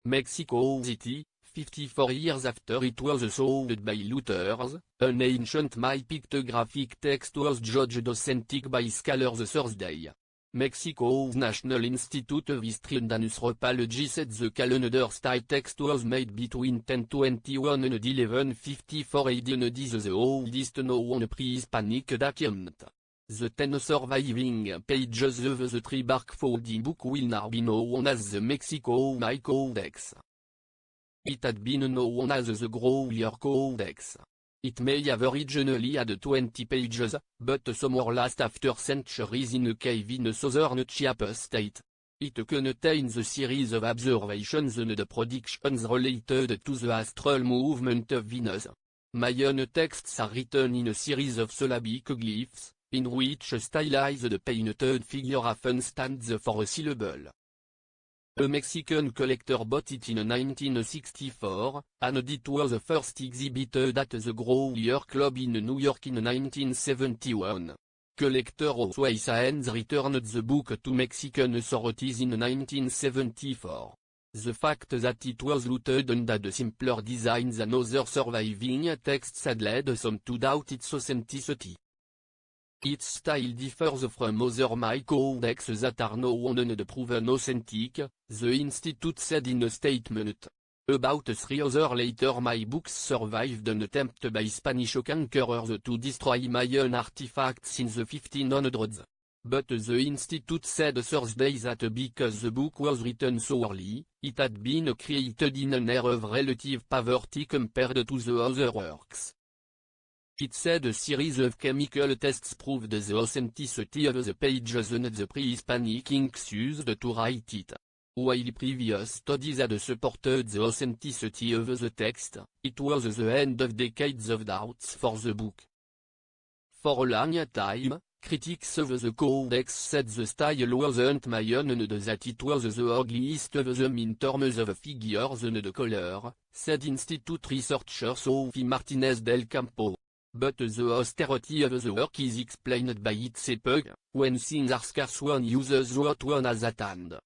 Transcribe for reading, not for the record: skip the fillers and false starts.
Mexico City, 54 years after it was sold by looters, an ancient my pictographic text was judged authentic by scholars Thursday. Mexico's National Institute of History and Anthropology said the calendar style text was made between 1021 and 1154 AD and is the oldest known pre-Hispanic document. The 10 surviving pages of the three-bark-folding book will now be known as the Mexico My Codex. It had been known as the Growler Codex. It may have originally had 20 pages, but some were lost after centuries in a cave in southern Chiapas state. It contains a series of observations and predictions related to the astral movement of Venus. Mayan texts are written in a series of syllabic glyphs, in which a stylized painted figure often stands for a syllable. A Mexican collector bought it in 1964, and it was first exhibited at the Growler Club in New York in 1971. Collector Josué Sáenz returned the book to Mexican authorities in 1974. The fact that it was looted and had a simpler design than other surviving texts had led some to doubt its authenticity. Its style differs from other My Codex that are known and proven authentic, the Institute said in a statement. About 3 years later my books survived an attempt by Spanish conquerors to destroy Mayan artifacts in the 1500s. But the Institute said Thursday that because the book was written so early, it had been created in an era of relative poverty compared to the other works. It said a series of chemical tests proved the authenticity of the pages and the pre-Hispanic inks used to write it. While previous studies had supported the authenticity of the text, it was the end of decades of doubts for the book. For a long time, critics of the Codex said the style wasn't Mayan and that it was the ugliest of them in terms of figures and color, said Institute researcher Sophie Martinez del Campo. But the austerity of the work is explained by its epoch, when things are scarce one uses what one has at hand.